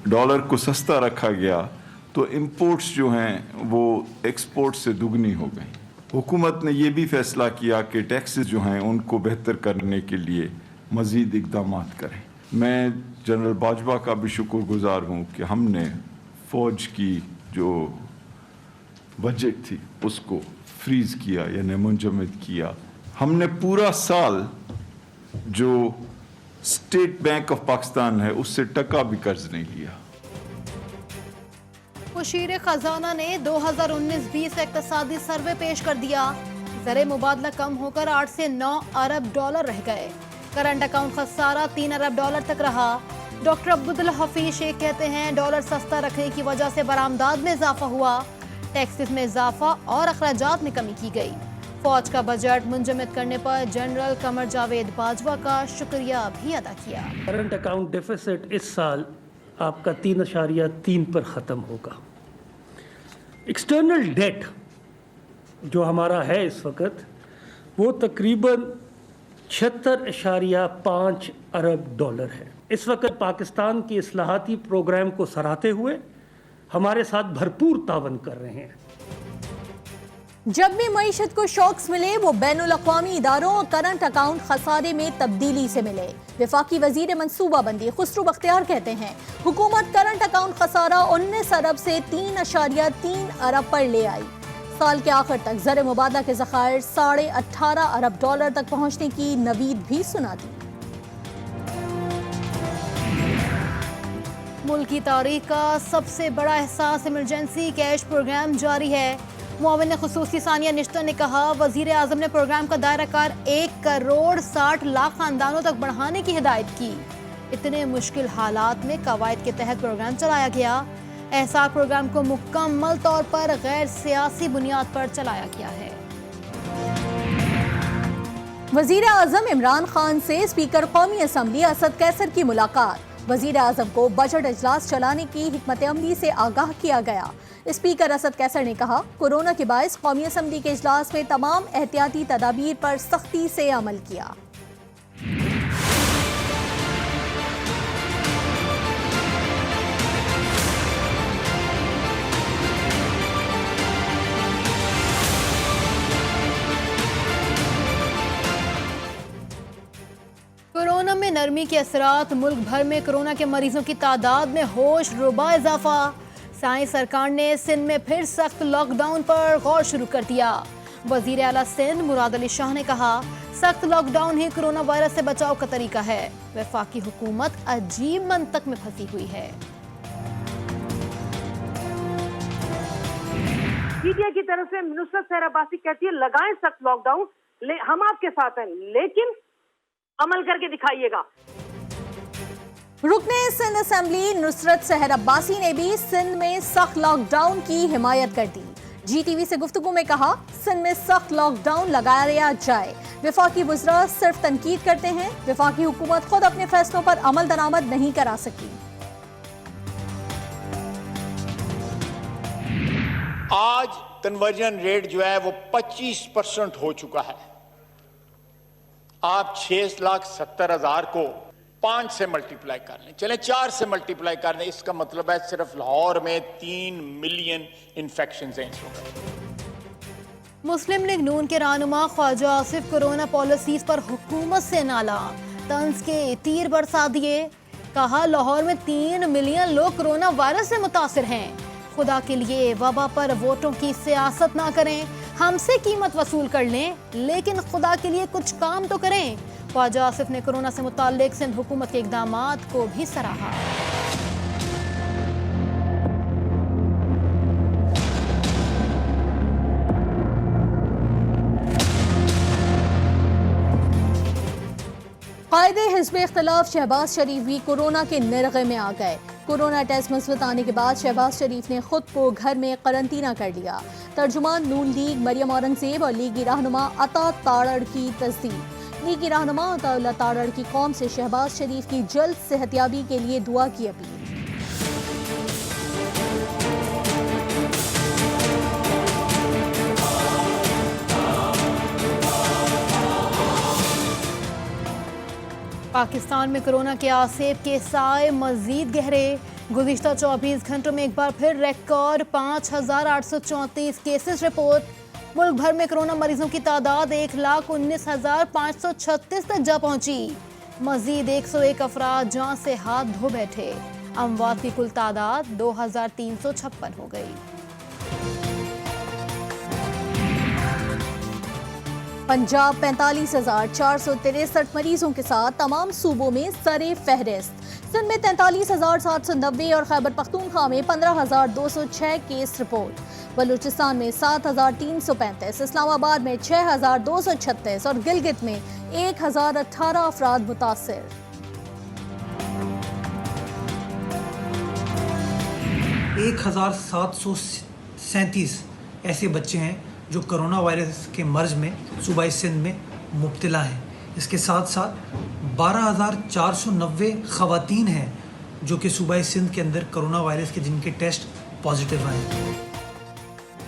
Dollar को सस्ता रखा गया तो इंपोर्ट्स जो हैं वो एक्सपोर्ट से दुगनी हो गई। हुकूमत ने ये भी फैसला किया कि टैक्सेस जो हैं उनको बेहतर करने के लिए मज़ीद इक़दाम करें। मैं जनरल बाजवा का भी शुक्रगुजार हूँ कि हमने फ़ौज की जो बजट थी उसको फ्रीज़ किया यानी मुंजमद किया। हमने पूरा साल जो स्टेट बैंक ऑफ पाकिस्तान है उससे टका भी कर्ज नहीं लिया। मुशीर खजाना ने 2019-20 इक्तिसादी सर्वे पेश कर दिया। ज़र मुबादला कम होकर 8 से 9 अरब डॉलर रह गए। करंट अकाउंट खसारा 3 अरब डॉलर तक रहा। डॉक्टर अब्दुल हफीज शेख कहते हैं डॉलर सस्ता रखने की वजह से बरामदात में इजाफा हुआ, टैक्सेस में इजाफा और अखराजात में कमी की गई। फौज का बजट मुंजमद करने पर जनरल कमर जावेद बाजवा का शुक्रिया भी अदा किया। करंट अकाउंट डेफिसिट इस साल आपका 3.3 पर ख़त्म होगा। एक्सटर्नल डेट जो हमारा है इस वक्त वो तकरीबन 76.5 अरब डॉलर है। इस वक्त पाकिस्तान की इस्लाहाती प्रोग्राम को सराहते हुए हमारे साथ भरपूर तावन कर रहे हैं। जब भी मईशत को शॉक्स मिले वो बैनुल अक़वामी इदारों और करंट अकाउंट खसारे में तब्दीली से मिले। वफाकी वजीर मनसूबाबंदी खुसरो बख्तियार कहते हैं हुकूमत करंट अकाउंट खसारा 19 अरब से 3.3 अरब पर ले आई। साल के आखिर तक ज़र मुबादला के ज़खायर 18.5 अरब डॉलर तक पहुंचने की नवीद भी सुना दी। मुल्क की तारीख का सबसे बड़ा एहसास इमरजेंसी कैश प्रोग्राम जारी है। मुआविन खुसूसी सानिया निश्तर ने कहा वजीर आजम ने प्रोग्राम का दायरा कार 1 करोड़ 60 लाख खानदानों तक बढ़ाने की हिदायत की। इतने मुश्किल हालात में कवायद के तहत प्रोग्राम चलाया गया। एहसास प्रोग्राम को मुकम्मल तौर पर गैर सियासी बुनियाद पर चलाया गया है। वजीर आजम इमरान खान से स्पीकर कौमी असम्बली असद कैसर की मुलाकात। वजीर आजम को बजट इजलास चलाने की हिकमत अमली से आगाह किया गया। स्पीकर असद कैसर ने कहा कोरोना के बायस कौमी असम्बली के इजलास में तमाम एहतियाती तदाबीर पर सख्ती से अमल किया। कोरोना में नरमी के असरात, मुल्क भर में कोरोना के मरीजों की तादाद में होश रुबा इजाफा। साई सरकार ने सिंध में फिर सख्त लॉकडाउन पर गौर शुरू कर दिया। वजीर आला सिंध मुराद अली शाह ने कहा सख्त लॉकडाउन ही कोरोना वायरस से बचाव का तरीका है। वफाकी हुकूमत अजीब मंतक में फंसी हुई है। पीटीआई की तरफ से नुसरत सहर अब्बासी कहती है लगाएं सख्त लॉकडाउन, हम आपके साथ हैं, लेकिन अमल करके दिखाइएगा। रुकने सिंध असेंबली नुसरत सहर अब्बासी ने भी सिंध में सख्त लॉकडाउन की हिमायत कर दी। GTV से गुफ्तगू में कहा सिंध में सख्त लॉकडाउन लगाया जाए। वफाकी वज़रा सिर्फ तनकीद करते हैं, वफाकी हुकूमत खुद अपने फैसलों पर अमल दरामद नहीं करा सकी। आज कन्वर्जन रेट जो है वो 25% हो चुका है। आप 6,70,000 को 5 से मल्टीप्लाई कर लें, चलें 4 से मल्टीप्लाई कर लें, इसका मतलब है सिर्फ लाहौर में 3 मिलियन इन्फेक्शन हैं इस वक्त। मुस्लिम लीग नून के रहनुमा ख्वाजा आसिफ कोरोना पॉलिसीज पर हुकूमत से नाला, तंज के तीर बरसा दिए। कहा लाहौर में 3 मिलियन लोग कोरोना वायरस से मुतासिर हैं। खुदा के लिए वबा पर वोटों की सियासत ना करें, हमसे कीमत वसूल कर लें, लेकिन खुदा के लिए कुछ काम तो करें। ख्वाजा आसिफ ने कोरोना से मुताल्लिक सिंध हुकूमत के इक़दामात को भी सराहा। कायदे हिज़्ब इख्तिलाफ शहबाज शरीफ भी कोरोना के निर्गे में आ गए। कोरोना टेस्ट मुस्बत आने के बाद शहबाज शरीफ ने खुद को घर में करंतना कर लिया। तर्जुमान नून लीग मरियम औरंगजेब और लीगी रहनुमा अता ताड़ड़ की तस्दीक। लीगी रहनुमा अता ताड़ड़ की कौम से शहबाज शरीफ की जल्द सेहतियाबी के लिए दुआ की अपील। पाकिस्तान में कोरोना के आसेब के साए मजीद गहरे। गुज़िश्ता 24 घंटों में एक बार फिर रिकॉर्ड 5,834 केसेस रिपोर्ट। मुल्क भर में कोरोना मरीजों की तादाद 1,19,536 तक जा पहुंची। मजीद 101 अफराद जान से हाथ धो बैठे। अमवात की कुल तादाद 2,356 हो गई। पंजाब 45,463 मरीजों के साथ तमाम सूबों में सरे फहरिस्त। सिंध में 43,790 और खैबर पख्तूनख्वा में 15,206 केस रिपोर्ट। बलूचिस्तान में 7,335, इस्लामाबाद में 6,236 और गिलगित में 1,018 अफराद मुतासिर। एक 1,737 ऐसे बच्चे हैं जो कोरोना वायरस के मर्ज में सूबाई सिंध में मुब्तला हैं। इसके साथ साथ 12,490 ख़वातीन हैं जो कि सूबाई सिंध के अंदर कोरोना वायरस के जिनके टेस्ट पॉजिटिव आए।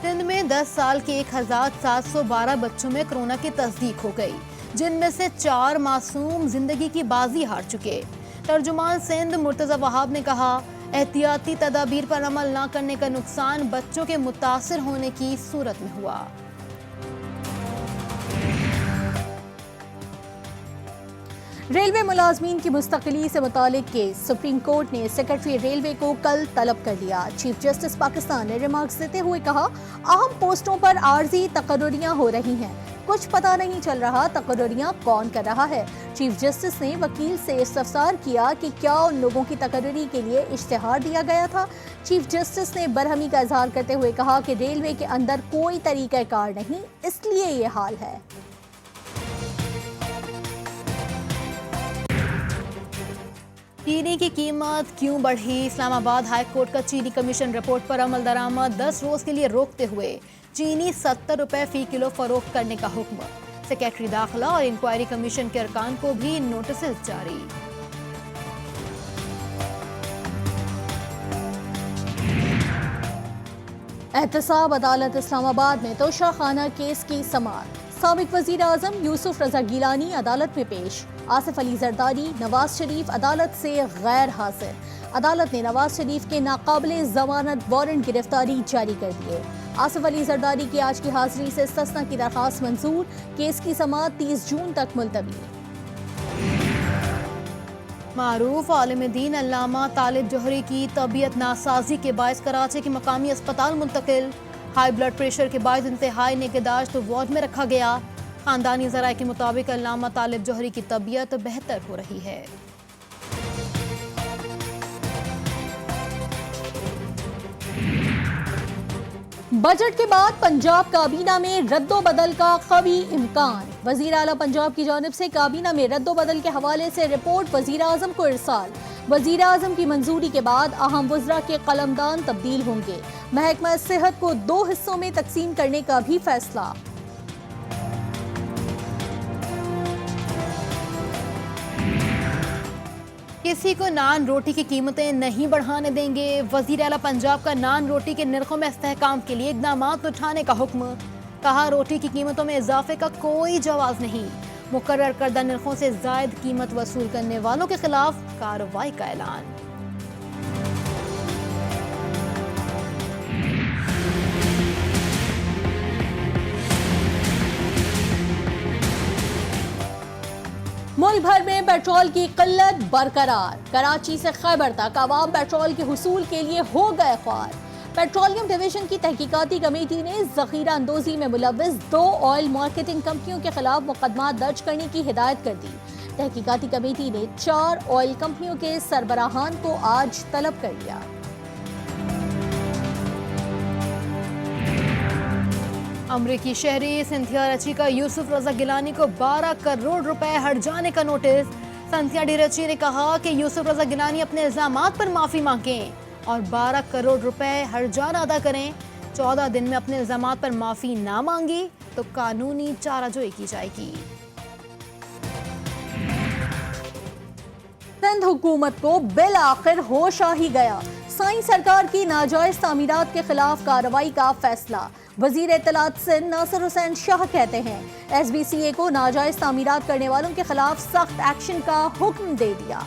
सिंध में 10 साल के 1,712 बच्चों में कोरोना की तस्दीक हो गई, जिनमें से 4 मासूम जिंदगी की बाजी हार चुके। तर्जुमान सिंध मुर्तज़ा वहाब ने कहा, एहतियाती तदाबीर पर अमल न करने का नुकसान बच्चों के मुतासिर होने की सूरत में हुआ। रेलवे मुलाजमीन की मुस्तकिली से मुतालिक केस सुप्रीम कोर्ट ने सेक्रेटरी रेलवे को कल तलब कर लिया। चीफ जस्टिस पाकिस्तान ने रिमार्क्स देते हुए कहा, अहम पोस्टों पर आर्जी तकर्रुरियां हो रही हैं, कुछ पता नहीं चल रहा तकर्रुरियां कौन कर रहा है। चीफ जस्टिस ने वकील से इस्तफसार किया कि क्या उन लोगों की तकर्रुरी के लिए इश्तिहार दिया गया था। चीफ जस्टिस ने बरहमी का इजहार करते हुए कहा कि रेलवे के अंदर कोई तरीक़ाकार नहीं, इसलिए ये हाल है। चीनी की कीमत क्यों बढ़ी? इस्लामाबाद हाई कोर्ट का चीनी कमीशन रिपोर्ट पर अमल दरामद 10 रोज के लिए रोकते हुए चीनी 70 रुपए फी किलो फरोख्त करने का हुक्म। सेक्रेटरी दाखिला और इंक्वायरी कमीशन के अरकान को भी नोटिस जारी। एहतसाब अदालत इस्लामाबाद में तोशा खाना केस की समाअत। साबिक वजीर आजम यूसुफ रजा गिलानी अदालत में पेश। आसिफ अली जरदारी, नवाज शरीफ अदालत से गैर हाजिर। अदालत ने नवाज शरीफ के नाकाबिले जमानत वारंट गिरफ्तारी जारी कर दिए। आसिफ अली जरदारी की आज की हाजिरी से इस्तिस्ना की दरखास्त मंजूर। केस की समाअत 30 जून तक मुलतवी। मारूफ आलिम दीन अल्लामा तालिब जोहरी की तबीयत नासाजी के बायस कराची के मकामी अस्पताल मुंतकिल। हाई ब्लड प्रेशर के बायस इंतहाई निगहदाश्त वार्ड में रखा गया। खानदानी ज़राए के मुताबिक अल्लामा तालिब जोहरी की तबीयत बेहतर हो रही है। बजट के बाद पंजाब काबीना में रद्दोबदल का कवी इम्कान। वजीर आला पंजाब की जानिब से काबीना में रद्दोबदल के हवाले से रिपोर्ट वजीर आजम को इरसाल। वजीर आजम की मंजूरी के बाद अहम वज़रा के कलमदान तब्दील होंगे। महकमा सेहत को 2 हिस्सों में तकसीम करने का भी फैसला। किसी को नान रोटी की कीमतें नहीं बढ़ाने देंगे। वजीर आला पंजाब का नान रोटी के निर्खों में इस्तेहकाम के लिए इक़दामात उठाने का हुक्म। कहा, रोटी की कीमतों में इजाफे का कोई जवाब नहीं। मुकर्रर करदा निर्खों से जायद कीमत वसूल करने वालों के खिलाफ कार्रवाई का ऐलान। मुल्क भर में पेट्रोल की किल्लत बरकरार। कराची से खैबर तक आवाम पेट्रोल के हुसूल के लिए हो गए ख्वार। पेट्रोलियम डिवीजन की तहकीकाती कमेटी ने जखीरा अंदोजी में मुलव्विस 2 ऑयल मार्केटिंग कंपनियों के खिलाफ मुकदमा दर्ज करने की हिदायत कर दी। तहकीकाती कमेटी ने 4 ऑयल कंपनियों के सरबराहान को आज तलब कर लिया। अमरीकी शहरी सिंथिया रची का यूसुफ रजा गिलानी को 12 करोड़ रुपए हट जाने का नोटिस। सिंथिया डी रची ने कहा कि यूसुफ रजा गिलानी अपने इल्जामात पर माफी मांगें और 12 करोड़ रुपए हर्जाना अदा करें। 14 दिन में अपने इल्जामात पर माफी ना मांगी तो कानूनी चाराजोई की जाएगी। सिंध हुकूमत को बिल आखिर होश आ ही गया। साई सरकार की नाजायज तामीरात के खिलाफ कार्रवाई का फैसला। वजीर इत्तलात सिंध नासिर हुसैन शाह कहते हैं, SBCA को नाजायज तामीरात करने वालों के खिलाफ सख्त एक्शन का हुक्म दे दिया।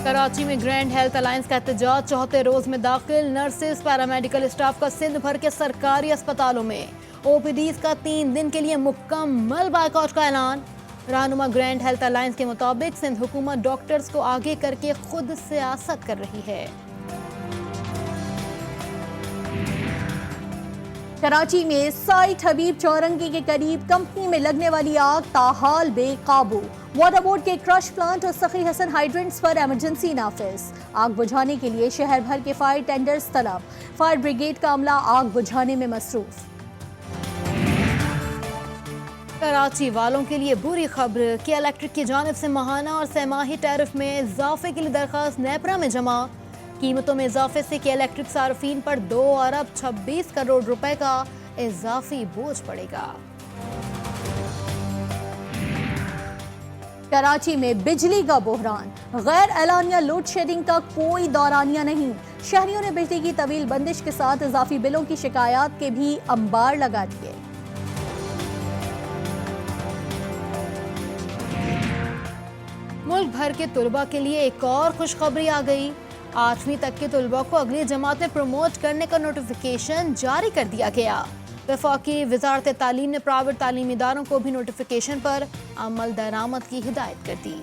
कराची में ग्रैंड हेल्थ अलायंस का एहतजाज चौथे रोज में दाखिल। नर्सेस पैरामेडिकल स्टाफ का सिंध भर के सरकारी अस्पतालों में ओपीडीज का 3 दिन के लिए मुकम्मल बायकॉट का ऐलान। रहनुमा ग्रैंड हेल्थ अलायंस के मुताबिक सिंध हुकूमत डॉक्टर्स को आगे करके खुद सियासत कर रही है। कराची में साइट हबीब चौरंगी के करीब कंपनी में लगने वाली आग ताहाल बेकाबू। वाटर बोर्ड के क्रश प्लांट और सखी हसन हाइड्रेंट्स पर इमरजेंसी नाफिज। आग बुझाने के लिए शहर भर के फायर टेंडर्स तलब। फायर ब्रिगेड का अमला आग बुझाने में मसरूफ। कराची वालों के लिए बुरी खबर कि इलेक्ट्रिक की जानिब से माहाना और सहमाही टैरिफ में इजाफे के लिए दरखास्त नेपरा में जमा। कीमतों में इजाफे से कि इलेक्ट्रिक सार्फिन पर 2 अरब 26 करोड़ रुपए का इजाफी बोझ पड़ेगा। कराची में बिजली का बहरान। गैर एलानिया लोड शेडिंग का कोई दौरानिया नहीं। शहरियों ने बिजली की तवील बंदिश के साथ इजाफी बिलों की शिकायत के भी अंबार लगा दिए। मुल्क भर के तुलबा के लिए एक और खुशखबरी आ गई। 8वीं तक के तुलबा को अगली जमातें प्रमोट करने का नोटिफिकेशन जारी कर दिया गया। वफाकी वजारत तालीम ने प्राइवेट तालीमी इदारों को भी नोटिफिकेशन पर अमल दरामद की हिदायत कर दी।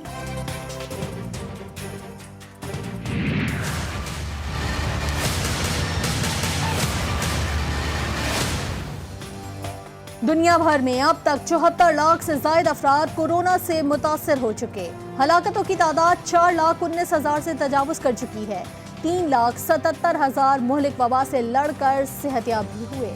दुनिया भर में अब तक 74 लाख से ज्यादा अफराद कोरोना से मुतासर हो चुके। हलाकतों की तादाद 4,19,000 से तजावुज कर चुकी है। 3,77,000 मुहलिक वबा से लड़कर सेहतयाब भी हुए।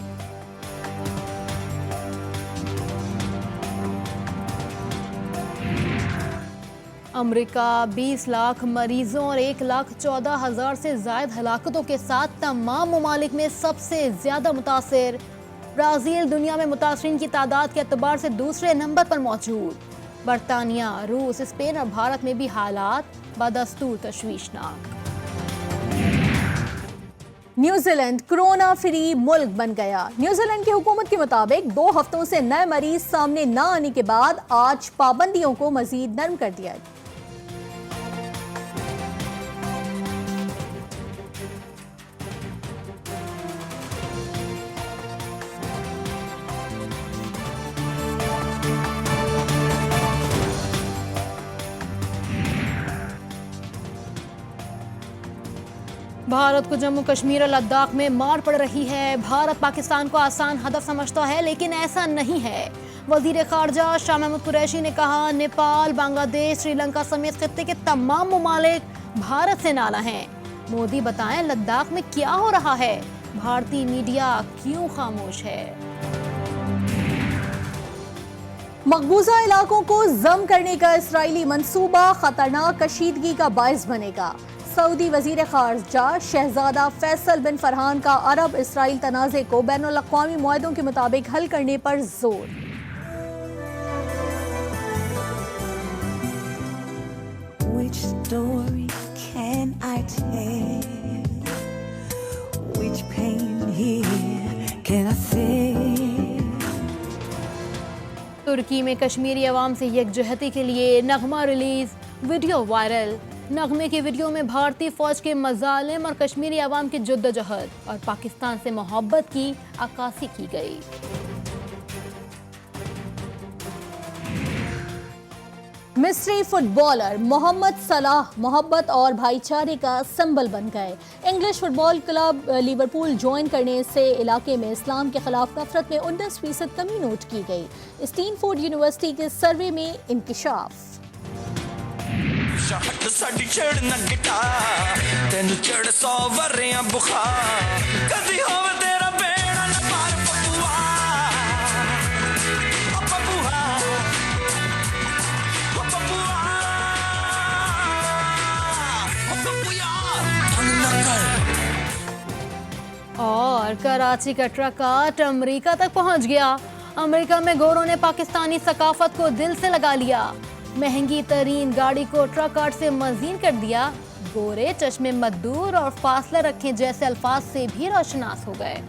अमेरिका 20 लाख मरीजों और 1,14,000 से ज्यादा हलाकतों के साथ तमाम ममालिक में सबसे ज्यादा मुतासिर। ब्राजील दुनिया में मुतासरीन की तादाद के एतबार से दूसरे नंबर पर मौजूद। बरतानिया, रूस, स्पेन और भारत में भी हालात बदस्तूर तशवीशनाक। न्यूजीलैंड कोरोना फ्री मुल्क बन गया। न्यूजीलैंड की हुकूमत के मुताबिक 2 हफ्तों से नए मरीज सामने न आने के बाद आज पाबंदियों को मजीद नरम कर दिया। भारत को जम्मू कश्मीर और लद्दाख में मार पड़ रही है। भारत पाकिस्तान को आसान हदफ समझता है, लेकिन ऐसा नहीं है। वजीर खारजा शाह महमूद कुरैशी ने कहा, नेपाल, बांग्लादेश, श्रीलंका समेत खित्ते के तमाम ममालिक भारत से नाला हैं। मोदी बताएं लद्दाख में क्या हो रहा है, भारतीय मीडिया क्यों खामोश है। मकबूजा इलाकों को जम करने का इसराइली मंसूबा खतरनाक कशीदगी का बायस बनेगा। सऊदी वजीर खारजा शहजादा फैसल बिन फरहान का अरब इसराइल तनाज़े को बैनुल अक़वामी मुआहदों के मुताबिक हल करने पर जोर। Which story can I tell? Which pain here can I feel? तुर्की में कश्मीरी अवाम से यकजहती के लिए नगमा रिलीज, वीडियो वायरल। नगमे की वीडियो में भारतीय फौज के मजालिम और कश्मीरी अवाम की जद्दोजहद और पाकिस्तान से मोहब्बत की अक्कासी की गई। मिस्री फुटबॉलर मोहम्मद सलाह मोहब्बत और भाईचारे का सिंबल बन गए। English football club Liverpool join करने से इलाके में इस्लाम के खिलाफ नफरत में 19% कमी नोट की गई। स्टैनफोर्ड यूनिवर्सिटी के सर्वे में इंकिशाफ। और कराची का ट्रक आर्ट अमेरिका तक पहुंच गया। अमेरिका में गोरों ने पाकिस्तानी सकाफत को दिल से लगा लिया। महंगी तरीन गाड़ी को ट्रक आर्ट से मजीन कर दिया। गोरे चश्मे मद्दूर और फासला रखें जैसे अल्फाज से भी रोशनास हो गए।